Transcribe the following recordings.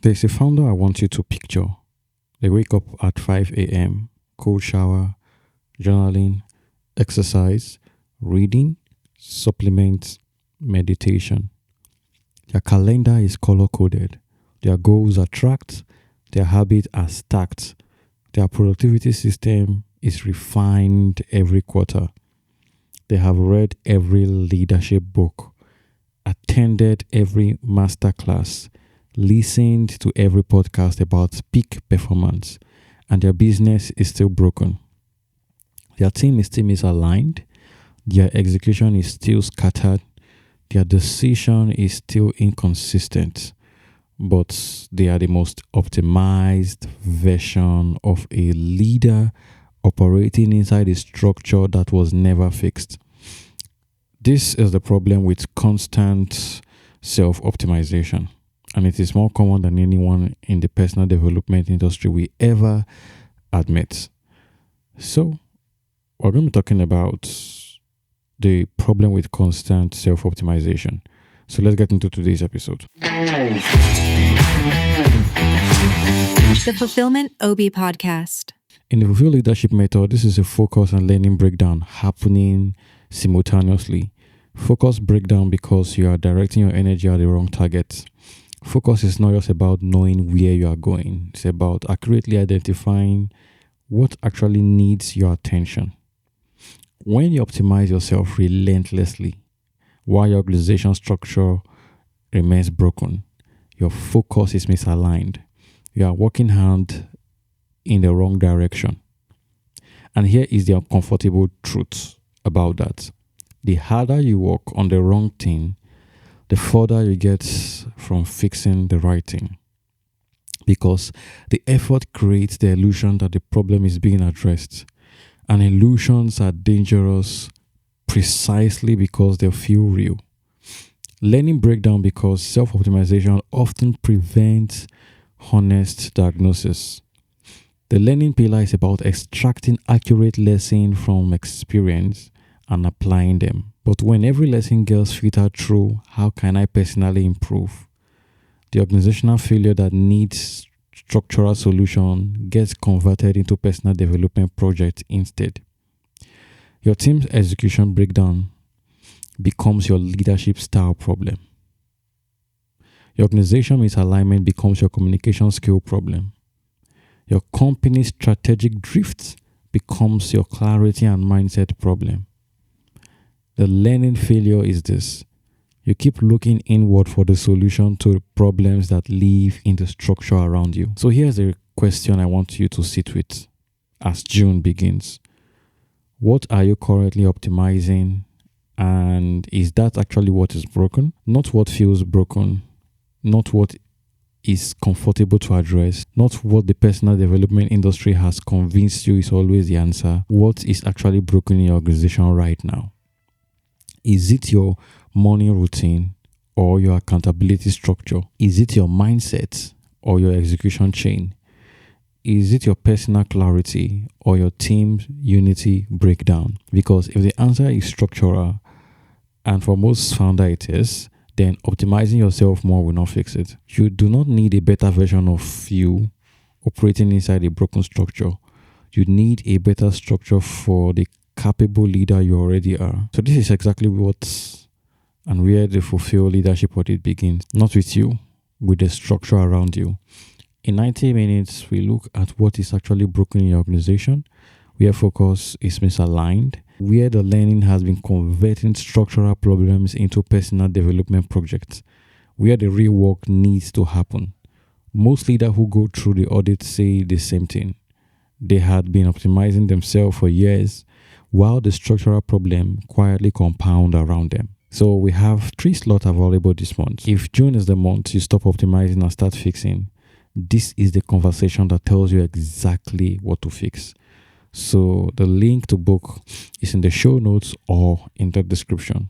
There's a founder I want you to picture. They wake up at 5 a.m., cold shower, journaling, exercise, reading, supplements, meditation. Their calendar is color coded. Their goals are tracked. Their habits are stacked. Their productivity system is refined every quarter. They have read every leadership book, attended every masterclass, listened to every podcast about peak performance, and their business is still broken. Their team is still misaligned, their execution is still scattered, their decision is still inconsistent, but they are the most optimized version of a leader operating inside a structure that was never fixed. This is the problem with constant self-optimization, and it is more common than anyone in the personal development industry we ever admit. So, we're going to be talking about the problem with constant self-optimization. So let's get into today's episode. The Fulfillment OB Podcast. In the Fulfill Leadership Method, this is a focus and learning breakdown happening simultaneously. Focus breakdown because you are directing your energy at the wrong target. Focus is not just about knowing where you are going. It's about accurately identifying what actually needs your attention. When you optimize yourself relentlessly, while your organization structure remains broken, your focus is misaligned. You are working hard in the wrong direction. And here is the uncomfortable truth about that. The harder you work on the wrong thing, the further you get from fixing the right thing. Because the effort creates the illusion that the problem is being addressed. And illusions are dangerous precisely because they feel real. Learning breakdown because self-optimization often prevents honest diagnosis. The learning pillar is about extracting accurate lessons from experience and applying them. But when every lesson gets filtered through, how can I personally improve? The organizational failure that needs structural solution gets converted into personal development project instead. Your team's execution breakdown becomes your leadership style problem. Your organization misalignment becomes your communication skill problem. Your company's strategic drift becomes your clarity and mindset problem. The learning failure is this. You keep looking inward for the solution to the problems that live in the structure around you. So here's a question I want you to sit with as June begins. What are you currently optimizing? And is that actually what is broken? Not what feels broken. Not what is comfortable to address. Not what the personal development industry has convinced you is always the answer. What is actually broken in your organization right now? Is it your morning routine or your accountability structure? Is it your mindset or your execution chain? Is it your personal clarity or your team's unity breakdown? Because if the answer is structural, and for most founder it is, then optimizing yourself more will not fix it. You do not need a better version of you operating inside a broken structure. You need a better structure for the capable leader you already are. So this is exactly what and where the Fulfill Leadership Audit begins. Not with you, with the structure around you. In 90 minutes, we look at what is actually broken in your organization, where focus is misaligned, where the learning has been converting structural problems into personal development projects, where the real work needs to happen. Most leaders who go through the audit say the same thing. They had been optimizing themselves for years, while the structural problem quietly compound around them. So we have 3 slots available this month. If June is the month you stop optimizing and start fixing, this is the conversation that tells you exactly what to fix. So the link to book is in the show notes or in the description.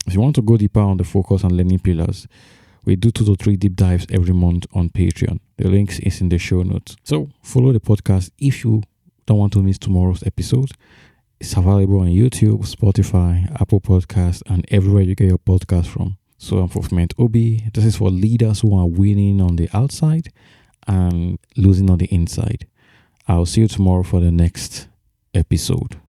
If you want to go deeper on the focus and learning pillars, we do 2 to 3 deep dives every month on Patreon. The links is in the show notes. So follow the podcast if you don't want to miss tomorrow's episode. It's available on YouTube, Spotify, Apple Podcasts, and everywhere you get your podcast from. So I'm Fulfillment Obi. This is for leaders who are winning on the outside and losing on the inside. I'll see you tomorrow for the next episode.